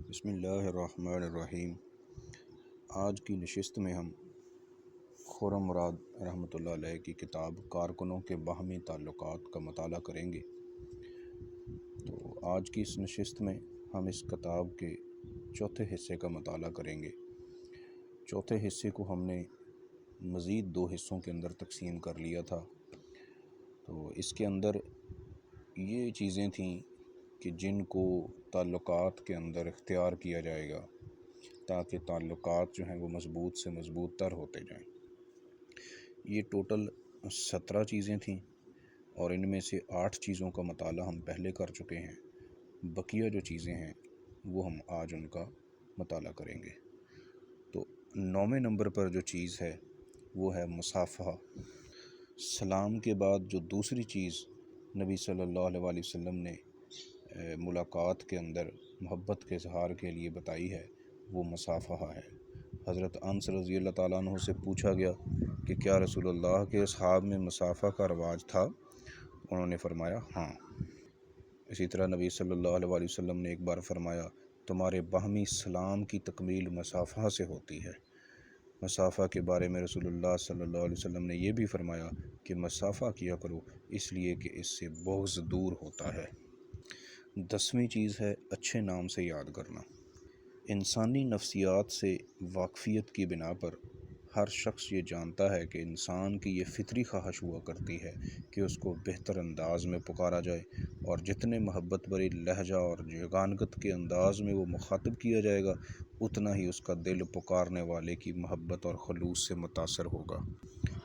بسم اللہ الرحمن الرحیم۔ آج کی نشست میں ہم خرم مراد رحمۃ اللہ علیہ کی کتاب کارکنوں کے باہمی تعلقات کا مطالعہ کریں گے۔ تو آج کی اس نشست میں ہم اس کتاب کے چوتھے حصے کا مطالعہ کریں گے۔ چوتھے حصے کو ہم نے مزید 2 حصوں کے اندر تقسیم کر لیا تھا۔ تو اس کے اندر یہ چیزیں تھیں کہ جن کو تعلقات کے اندر اختیار کیا جائے گا تاکہ تعلقات جو ہیں وہ مضبوط سے مضبوط تر ہوتے جائیں۔ یہ ٹوٹل 17 چیزیں تھیں اور ان میں سے 8 چیزوں کا مطالعہ ہم پہلے کر چکے ہیں۔ بقیہ جو چیزیں ہیں وہ ہم آج ان کا مطالعہ کریں گے۔ تو 9ویں نمبر پر جو چیز ہے وہ ہے مصافحہ۔ سلام کے بعد جو دوسری چیز نبی صلی اللہ علیہ وآلہ وسلم نے ملاقات کے اندر محبت کے اظہار کے لیے بتائی ہے وہ مصافحہ ہے۔ حضرت انس رضی اللہ تعالیٰ عنہ سے پوچھا گیا کہ کیا رسول اللہ کے اصحاب میں مصافحہ کا رواج تھا؟ انہوں نے فرمایا ہاں۔ اسی طرح نبی صلی اللہ علیہ وآلہ وسلم نے ایک بار فرمایا تمہارے باہمی سلام کی تکمیل مصافحہ سے ہوتی ہے۔ مصافحہ کے بارے میں رسول اللہ صلی اللہ علیہ وسلم نے یہ بھی فرمایا کہ مصافحہ کیا کرو اس لیے کہ اس سے بغض دور ہوتا ہے۔ 10ویں چیز ہے اچھے نام سے یاد کرنا۔ انسانی نفسیات سے واقفیت کی بنا پر ہر شخص یہ جانتا ہے کہ انسان کی یہ فطری خواہش ہوا کرتی ہے کہ اس کو بہتر انداز میں پکارا جائے، اور جتنے محبت بھری لہجہ اور یگانگت کے انداز میں وہ مخاطب کیا جائے گا اتنا ہی اس کا دل پکارنے والے کی محبت اور خلوص سے متاثر ہوگا۔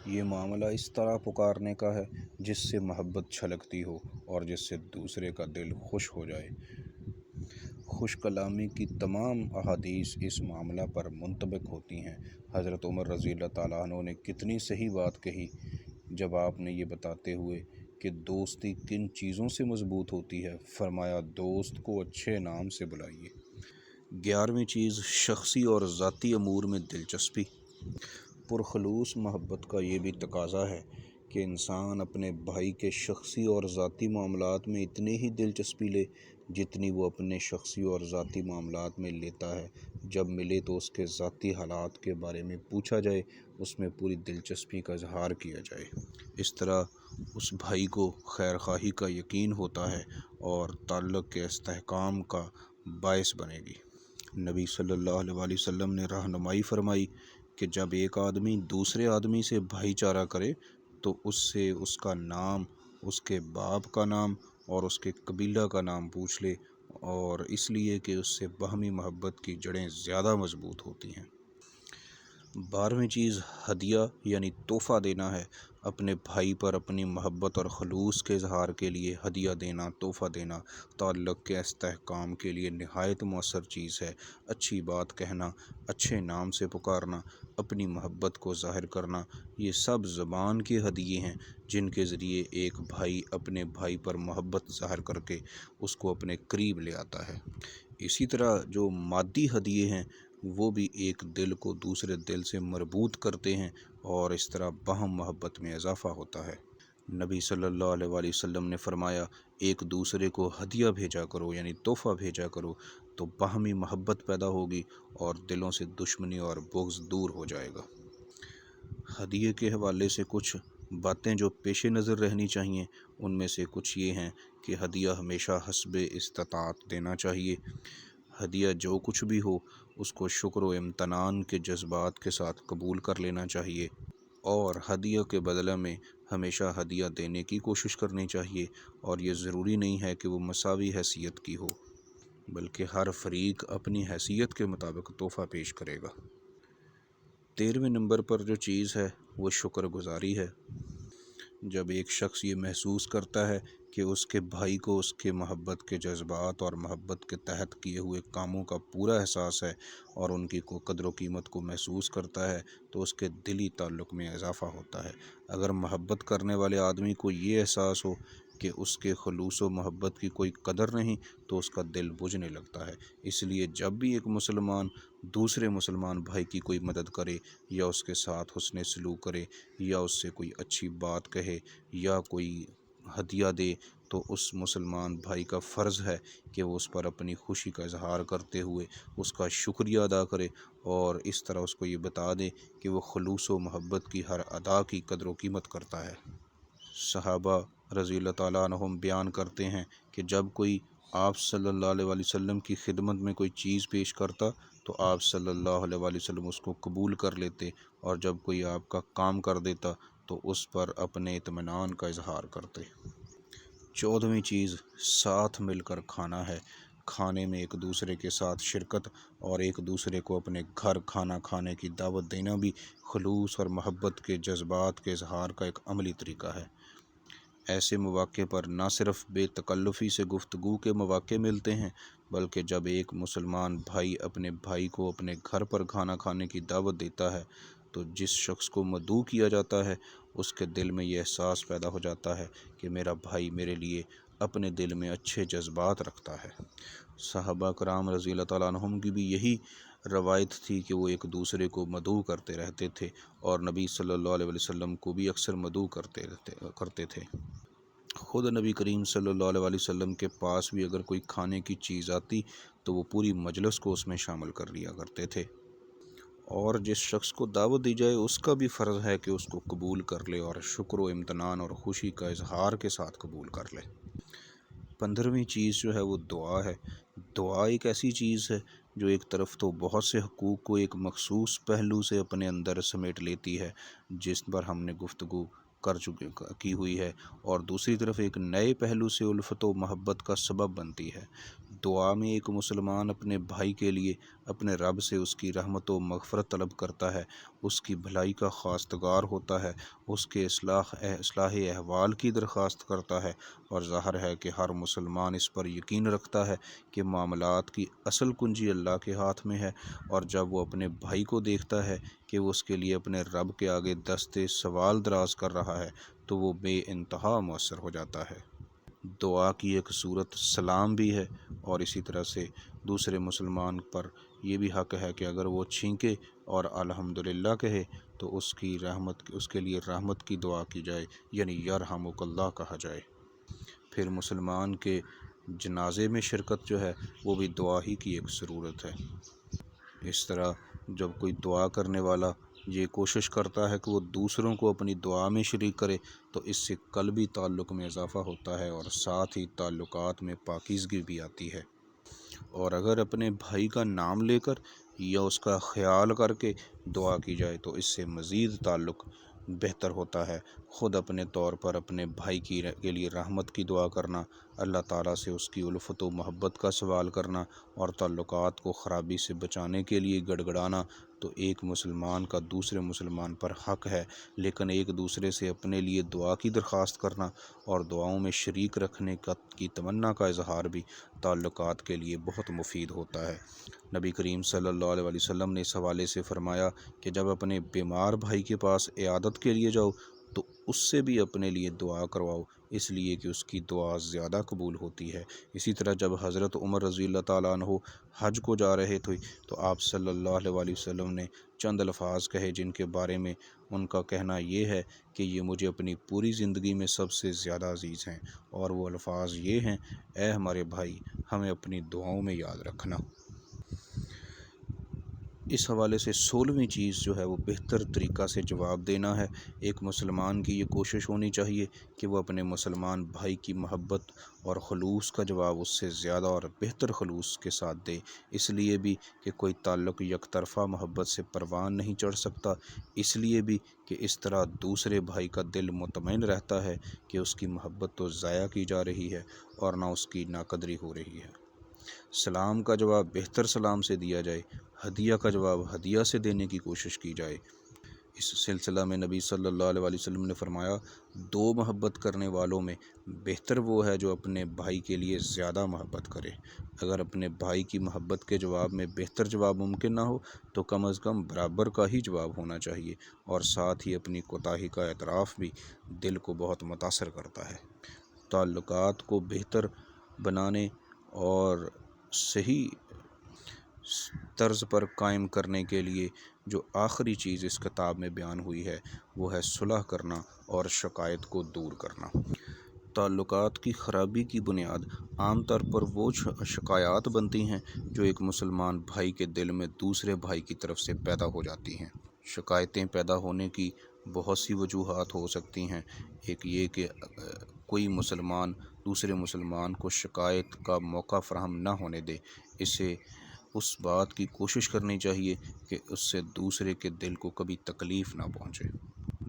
یہ معاملہ اس طرح پکارنے کا ہے جس سے محبت چھلکتی ہو اور جس سے دوسرے کا دل خوش ہو جائے۔ خوش کلامی کی تمام احادیث اس معاملہ پر منطبق ہوتی ہیں۔ حضرت عمر رضی اللہ تعالیٰ عنہ نے کتنی صحیح بات کہی جب آپ نے یہ بتاتے ہوئے کہ دوستی کن چیزوں سے مضبوط ہوتی ہے، فرمایا دوست کو اچھے نام سے بلائیے۔ 11ویں چیز شخصی اور ذاتی امور میں دلچسپی۔ پرخلوص محبت کا یہ بھی تقاضا ہے کہ انسان اپنے بھائی کے شخصی اور ذاتی معاملات میں اتنی ہی دلچسپی لے جتنی وہ اپنے شخصی اور ذاتی معاملات میں لیتا ہے۔ جب ملے تو اس کے ذاتی حالات کے بارے میں پوچھا جائے، اس میں پوری دلچسپی کا اظہار کیا جائے۔ اس طرح اس بھائی کو خیر خواہی کا یقین ہوتا ہے اور تعلق کے استحکام کا باعث بنے گی۔ نبی صلی اللہ علیہ وآلہ وسلم نے رہنمائی فرمائی کہ جب ایک آدمی دوسرے آدمی سے بھائی چارہ کرے تو اس سے اس کا نام، اس کے باپ کا نام اور اس کے قبیلہ کا نام پوچھ لے، اور اس لیے کہ اس سے باہمی محبت کی جڑیں زیادہ مضبوط ہوتی ہیں۔ 12ویں چیز ہدیہ یعنی تحفہ دینا ہے۔ اپنے بھائی پر اپنی محبت اور خلوص کے اظہار کے لیے ہدیہ دینا، تحفہ دینا تعلق کے استحکام کے لیے نہایت مؤثر چیز ہے۔ اچھی بات کہنا، اچھے نام سے پکارنا، اپنی محبت کو ظاہر کرنا، یہ سب زبان کے ہدیے ہیں جن کے ذریعے ایک بھائی اپنے بھائی پر محبت ظاہر کر کے اس کو اپنے قریب لے آتا ہے۔ اسی طرح جو مادی ہدیے ہیں وہ بھی ایک دل کو دوسرے دل سے مربوط کرتے ہیں اور اس طرح باہم محبت میں اضافہ ہوتا ہے۔ نبی صلی اللہ علیہ وآلہ وسلم نے فرمایا ایک دوسرے کو ہدیہ بھیجا کرو یعنی تحفہ بھیجا کرو تو باہمی محبت پیدا ہوگی اور دلوں سے دشمنی اور بغض دور ہو جائے گا۔ ہدیے کے حوالے سے کچھ باتیں جو پیش نظر رہنی چاہیے ان میں سے کچھ یہ ہیں کہ ہدیہ ہمیشہ حسب استطاعت دینا چاہیے۔ ہدیہ جو کچھ بھی ہو اس کو شکر و امتنان کے جذبات کے ساتھ قبول کر لینا چاہیے، اور ہدیہ کے بدلہ میں ہمیشہ ہدیہ دینے کی کوشش کرنی چاہیے، اور یہ ضروری نہیں ہے کہ وہ مساوی حیثیت کی ہو بلکہ ہر فریق اپنی حیثیت کے مطابق تحفہ پیش کرے گا۔ 13ویں نمبر پر جو چیز ہے وہ شکر گزاری ہے۔ جب ایک شخص یہ محسوس کرتا ہے کہ اس کے بھائی کو اس کے محبت کے جذبات اور محبت کے تحت کیے ہوئے کاموں کا پورا احساس ہے اور ان کی قدر و قیمت کو محسوس کرتا ہے تو اس کے دلی تعلق میں اضافہ ہوتا ہے۔ اگر محبت کرنے والے آدمی کو یہ احساس ہو کہ اس کے خلوص و محبت کی کوئی قدر نہیں تو اس کا دل بجھنے لگتا ہے۔ اس لیے جب بھی ایک مسلمان دوسرے مسلمان بھائی کی کوئی مدد کرے یا اس کے ساتھ حسن سلوک کرے یا اس سے کوئی اچھی بات کہے یا کوئی ہدیہ دے تو اس مسلمان بھائی کا فرض ہے کہ وہ اس پر اپنی خوشی کا اظہار کرتے ہوئے اس کا شکریہ ادا کرے اور اس طرح اس کو یہ بتا دے کہ وہ خلوص و محبت کی ہر ادا کی قدر و قیمت کرتا ہے۔ صحابہ رضی اللہ تعالیٰ عنہم بیان کرتے ہیں کہ جب کوئی آپ صلی اللہ علیہ وسلم کی خدمت میں کوئی چیز پیش کرتا تو آپ صلی اللہ علیہ وسلم اس کو قبول کر لیتے، اور جب کوئی آپ کا کام کر دیتا تو اس پر اپنے اطمینان کا اظہار کرتے۔ 14ویں چیز ساتھ مل کر کھانا ہے۔ کھانے میں ایک دوسرے کے ساتھ شرکت اور ایک دوسرے کو اپنے گھر کھانا کھانے کی دعوت دینا بھی خلوص اور محبت کے جذبات کے اظہار کا ایک عملی طریقہ ہے۔ ایسے مواقع پر نہ صرف بے تکلفی سے گفتگو کے مواقع ملتے ہیں، بلکہ جب ایک مسلمان بھائی اپنے بھائی کو اپنے گھر پر کھانا کھانے کی دعوت دیتا ہے تو جس شخص کو مدعو کیا جاتا ہے اس کے دل میں یہ احساس پیدا ہو جاتا ہے کہ میرا بھائی میرے لیے اپنے دل میں اچھے جذبات رکھتا ہے۔ صحابہ کرام رضی اللہ تعالیٰ عنہم کی بھی یہی روایت تھی کہ وہ ایک دوسرے کو مدعو کرتے رہتے تھے، اور نبی صلی اللہ علیہ وسلم کو بھی اکثر مدعو کرتے تھے۔ خود نبی کریم صلی اللہ علیہ وسلم کے پاس بھی اگر کوئی کھانے کی چیز آتی تو وہ پوری مجلس کو اس میں شامل کر لیا کرتے تھے، اور جس شخص کو دعوت دی جائے اس کا بھی فرض ہے کہ اس کو قبول کر لے اور شکر و امتنان اور خوشی کا اظہار کے ساتھ قبول کر لے۔ 15ویں چیز جو ہے وہ دعا ہے۔ دعا ایک ایسی چیز ہے جو ایک طرف تو بہت سے حقوق کو ایک مخصوص پہلو سے اپنے اندر سمیٹ لیتی ہے جس پر ہم نے گفتگو کی ہوئی ہے، اور دوسری طرف ایک نئے پہلو سے الفت و محبت کا سبب بنتی ہے۔ دعا میں ایک مسلمان اپنے بھائی کے لیے اپنے رب سے اس کی رحمت و مغفرت طلب کرتا ہے، اس کی بھلائی کا خواستگار ہوتا ہے، اس کے اصلاح احوال کی درخواست کرتا ہے، اور ظاہر ہے کہ ہر مسلمان اس پر یقین رکھتا ہے کہ معاملات کی اصل کنجی اللہ کے ہاتھ میں ہے، اور جب وہ اپنے بھائی کو دیکھتا ہے کہ وہ اس کے لیے اپنے رب کے آگے دستے سوال دراز کر رہا ہے تو وہ بے انتہا مؤثر ہو جاتا ہے۔ دعا کی ایک صورت سلام بھی ہے، اور اسی طرح سے دوسرے مسلمان پر یہ بھی حق ہے کہ اگر وہ چھینکے اور الحمدللہ کہے تو اس کے لیے رحمت کی دعا کی جائے، یعنی یرحمک اللہ کہا جائے۔ پھر مسلمان کے جنازے میں شرکت جو ہے وہ بھی دعا ہی کی ایک ضرورت ہے۔ اس طرح جب کوئی دعا کرنے والا یہ کوشش کرتا ہے کہ وہ دوسروں کو اپنی دعا میں شریک کرے تو اس سے قلبی تعلق میں اضافہ ہوتا ہے اور ساتھ ہی تعلقات میں پاکیزگی بھی آتی ہے۔ اور اگر اپنے بھائی کا نام لے کر یا اس کا خیال کر کے دعا کی جائے تو اس سے مزید تعلق بہتر ہوتا ہے۔ خود اپنے طور پر اپنے بھائی کے لیے رحمت کی دعا کرنا، اللہ تعالیٰ سے اس کی الفت و محبت کا سوال کرنا اور تعلقات کو خرابی سے بچانے کے لیے گڑگڑانا تو ایک مسلمان کا دوسرے مسلمان پر حق ہے، لیکن ایک دوسرے سے اپنے لیے دعا کی درخواست کرنا اور دعاؤں میں شریک رکھنے کی تمنا کا اظہار بھی تعلقات کے لیے بہت مفید ہوتا ہے۔ نبی کریم صلی اللہ علیہ وسلم نے اس حوالے سے فرمایا کہ جب اپنے بیمار بھائی کے پاس عیادت کے لیے جاؤ تو اس سے بھی اپنے لیے دعا کرواؤ، اس لیے کہ اس کی دعا زیادہ قبول ہوتی ہے۔ اسی طرح جب حضرت عمر رضی اللہ تعالیٰ عنہ حج کو جا رہے تھے تو آپ صلی اللہ علیہ وسلم نے چند الفاظ کہے جن کے بارے میں ان کا کہنا یہ ہے کہ یہ مجھے اپنی پوری زندگی میں سب سے زیادہ عزیز ہیں، اور وہ الفاظ یہ ہیں: اے ہمارے بھائی، ہمیں اپنی دعاؤں میں یاد رکھنا۔ اس حوالے سے 16ویں چیز جو ہے وہ بہتر طریقہ سے جواب دینا ہے۔ ایک مسلمان کی یہ کوشش ہونی چاہیے کہ وہ اپنے مسلمان بھائی کی محبت اور خلوص کا جواب اس سے زیادہ اور بہتر خلوص کے ساتھ دے، اس لیے بھی کہ کوئی تعلق یک طرفہ محبت سے پروان نہیں چڑھ سکتا، اس لیے بھی کہ اس طرح دوسرے بھائی کا دل مطمئن رہتا ہے کہ اس کی محبت تو ضائع کی جا رہی ہے اور نہ اس کی ناقدری ہو رہی ہے۔ سلام کا جواب بہتر سلام سے دیا جائے، ہدیہ کا جواب ہدیہ سے دینے کی کوشش کی جائے۔ اس سلسلہ میں نبی صلی اللہ علیہ وسلم نے فرمایا، دو محبت کرنے والوں میں بہتر وہ ہے جو اپنے بھائی کے لیے زیادہ محبت کرے۔ اگر اپنے بھائی کی محبت کے جواب میں بہتر جواب ممکن نہ ہو تو کم از کم برابر کا ہی جواب ہونا چاہیے، اور ساتھ ہی اپنی کوتاہی کا اعتراف بھی دل کو بہت متاثر کرتا ہے۔ تعلقات کو بہتر بنانے اور صحیح طرز پر قائم کرنے کے لیے جو آخری چیز اس کتاب میں بیان ہوئی ہے وہ ہے صلح کرنا اور شکایت کو دور کرنا۔ تعلقات کی خرابی کی بنیاد عام طور پر وہ شکایات بنتی ہیں جو ایک مسلمان بھائی کے دل میں دوسرے بھائی کی طرف سے پیدا ہو جاتی ہیں۔ شکایتیں پیدا ہونے کی بہت سی وجوہات ہو سکتی ہیں۔ ایک یہ کہ کوئی مسلمان دوسرے مسلمان کو شکایت کا موقع فراہم نہ ہونے دے، اسے اس بات کی کوشش کرنی چاہیے کہ اس سے دوسرے کے دل کو کبھی تکلیف نہ پہنچے۔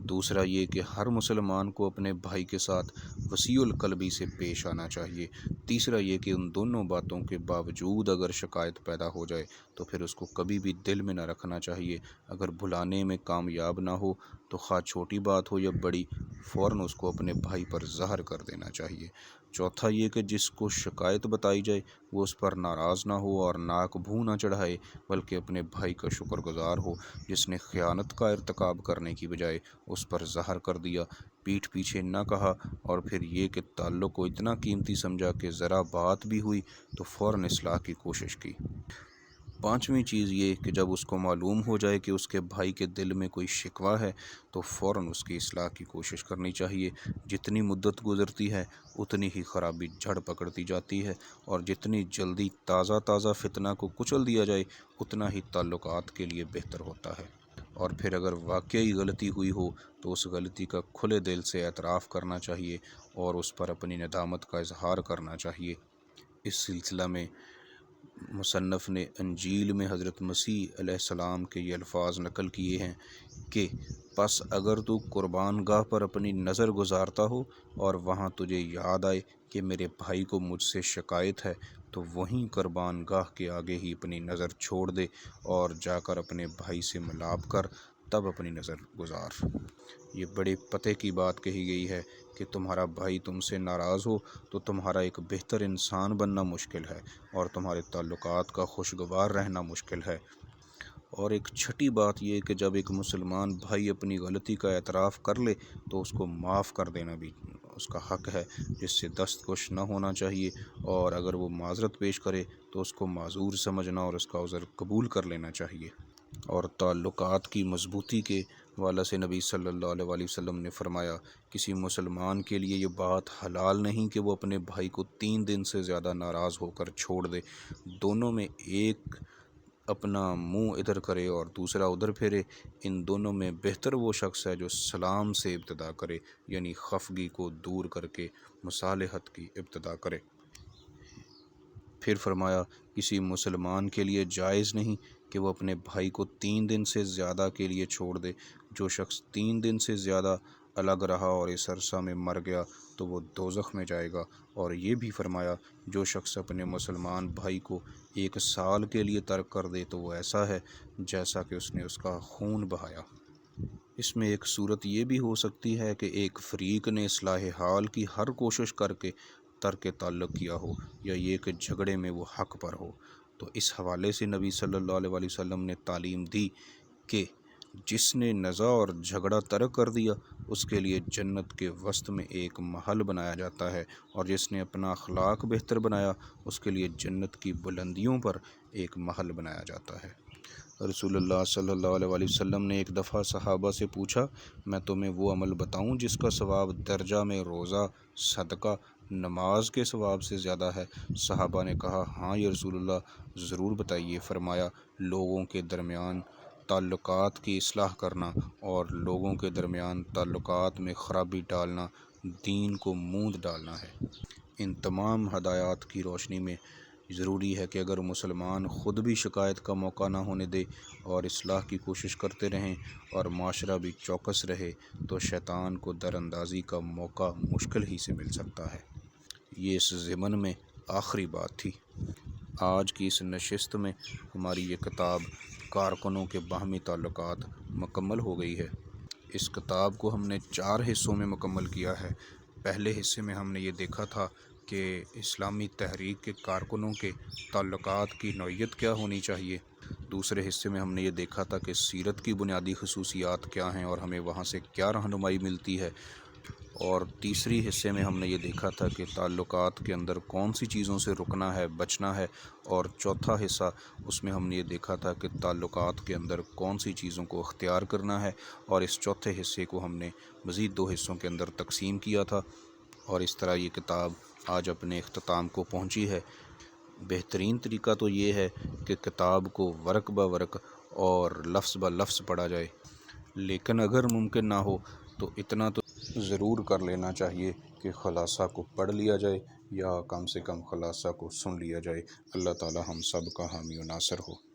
دوسرا یہ کہ ہر مسلمان کو اپنے بھائی کے ساتھ وسیع القلبی سے پیش آنا چاہیے۔ تیسرا یہ کہ ان دونوں باتوں کے باوجود اگر شکایت پیدا ہو جائے تو پھر اس کو کبھی بھی دل میں نہ رکھنا چاہیے۔ اگر بھلانے میں کامیاب نہ ہو تو خواہ چھوٹی بات ہو یا بڑی، فوراً اس کو اپنے بھائی پر ظاہر کر دینا چاہیے۔ چوتھا یہ کہ جس کو شکایت بتائی جائے وہ اس پر ناراض نہ ہو اور ناک بھو نہ چڑھائے، بلکہ اپنے بھائی کا شکر گزار ہو جس نے خیانت کا ارتکاب کرنے کی بجائے اس پر ظاہر کر دیا، پیٹھ پیچھے نہ کہا، اور پھر یہ کہ تعلق کو اتنا قیمتی سمجھا کہ ذرا بات بھی ہوئی تو فوراً اصلاح کی کوشش کی۔ پانچویں چیز یہ کہ جب اس کو معلوم ہو جائے کہ اس کے بھائی کے دل میں کوئی شکوہ ہے تو فوراً اس کی اصلاح کی کوشش کرنی چاہیے۔ جتنی مدت گزرتی ہے اتنی ہی خرابی جڑ پکڑتی جاتی ہے، اور جتنی جلدی تازہ فتنہ کو کچل دیا جائے اتنا ہی تعلقات کے لیے بہتر ہوتا ہے۔ اور پھر اگر واقعی غلطی ہوئی ہو تو اس غلطی کا کھلے دل سے اعتراف کرنا چاہیے اور اس پر اپنی ندامت کا اظہار کرنا چاہیے۔ اس سلسلہ میں مصنف نے انجیل میں حضرت مسیح علیہ السلام کے یہ الفاظ نقل کیے ہیں کہ پس اگر تو قربان گاہ پر اپنی نظر گزارتا ہو اور وہاں تجھے یاد آئے کہ میرے بھائی کو مجھ سے شکایت ہے تو وہیں قربان گاہ کے آگے ہی اپنی نظر چھوڑ دے اور جا کر اپنے بھائی سے ملاب کر، تب اپنی نظر گزار۔ یہ بڑے پتے کی بات کہی گئی ہے کہ تمہارا بھائی تم سے ناراض ہو تو تمہارا ایک بہتر انسان بننا مشکل ہے اور تمہارے تعلقات کا خوشگوار رہنا مشکل ہے۔ اور ایک چھٹی بات یہ کہ جب ایک مسلمان بھائی اپنی غلطی کا اعتراف کر لے تو اس کو معاف کر دینا بھی اس کا حق ہے، جس سے دستخوش نہ ہونا چاہیے، اور اگر وہ معذرت پیش کرے تو اس کو معذور سمجھنا اور اس کا عذر قبول کر لینا چاہیے۔ اور تعلقات کی مضبوطی کے حوالے سے نبی صلی اللہ علیہ وسلم نے فرمایا، کسی مسلمان کے لیے یہ بات حلال نہیں کہ وہ اپنے بھائی کو 3 دن سے زیادہ ناراض ہو کر چھوڑ دے۔ دونوں میں ایک اپنا منہ ادھر کرے اور دوسرا ادھر پھیرے، ان دونوں میں بہتر وہ شخص ہے جو سلام سے ابتدا کرے، یعنی خفگی کو دور کر کے مصالحت کی ابتدا کرے۔ پھر فرمایا، کسی مسلمان کے لیے جائز نہیں کہ وہ اپنے بھائی کو 3 دن سے زیادہ کے لیے چھوڑ دے۔ جو شخص 3 دن سے زیادہ الگ رہا اور اس عرصہ میں مر گیا تو وہ دوزخ میں جائے گا۔ اور یہ بھی فرمایا، جو شخص اپنے مسلمان بھائی کو 1 سال کے لیے ترک کر دے تو وہ ایسا ہے جیسا کہ اس نے اس کا خون بہایا۔ اس میں ایک صورت یہ بھی ہو سکتی ہے کہ ایک فریق نے اصلاح حال کی ہر کوشش کر کے ترک تعلق کیا ہو، یا یہ کہ جھگڑے میں وہ حق پر ہو۔ تو اس حوالے سے نبی صلی اللہ علیہ وسلم نے تعلیم دی کہ جس نے نزاع اور جھگڑا ترک کر دیا اس کے لیے جنت کے وسط میں ایک محل بنایا جاتا ہے، اور جس نے اپنا اخلاق بہتر بنایا اس کے لیے جنت کی بلندیوں پر ایک محل بنایا جاتا ہے۔ رسول اللہ صلی اللہ علیہ وسلم نے ایک دفعہ صحابہ سے پوچھا، میں تمہیں وہ عمل بتاؤں جس کا ثواب درجہ میں روزہ، صدقہ، نماز کے ثواب سے زیادہ ہے؟ صحابہ نے کہا، ہاں یا رسول اللہ، ضرور بتائیے۔ فرمایا، لوگوں کے درمیان تعلقات کی اصلاح کرنا اور لوگوں کے درمیان تعلقات میں خرابی ڈالنا دین کو موند ڈالنا ہے۔ ان تمام ہدایات کی روشنی میں ضروری ہے کہ اگر مسلمان خود بھی شکایت کا موقع نہ ہونے دے اور اصلاح کی کوشش کرتے رہیں اور معاشرہ بھی چوکس رہے تو شیطان کو در اندازی کا موقع مشکل ہی سے مل سکتا ہے۔ یہ اس ضمن میں آخری بات تھی۔ آج کی اس نشست میں ہماری یہ کتاب کارکنوں کے باہمی تعلقات مکمل ہو گئی ہے۔ اس کتاب کو ہم نے 4 حصوں میں مکمل کیا ہے۔ پہلے حصے میں ہم نے یہ دیکھا تھا کہ اسلامی تحریک کے کارکنوں کے تعلقات کی نوعیت کیا ہونی چاہیے۔ دوسرے حصے میں ہم نے یہ دیکھا تھا کہ سیرت کی بنیادی خصوصیات کیا ہیں اور ہمیں وہاں سے کیا رہنمائی ملتی ہے۔ اور تیسری حصے میں ہم نے یہ دیکھا تھا کہ تعلقات کے اندر کون سی چیزوں سے رکنا ہے، بچنا ہے۔ اور چوتھا حصہ، اس میں ہم نے یہ دیکھا تھا کہ تعلقات کے اندر کون سی چیزوں کو اختیار کرنا ہے، اور اس چوتھے حصے کو ہم نے مزید 2 حصوں کے اندر تقسیم کیا تھا۔ اور اس طرح یہ کتاب آج اپنے اختتام کو پہنچی ہے۔ بہترین طریقہ تو یہ ہے کہ کتاب کو ورق بہ ورق اور لفظ بہ لفظ پڑھا جائے، لیکن اگر ممکن نہ ہو تو اتنا تو ضرور کر لینا چاہیے کہ خلاصہ کو پڑھ لیا جائے یا کم سے کم خلاصہ کو سن لیا جائے۔ اللہ تعالی ہم سب کا حامی و ناصر ہو۔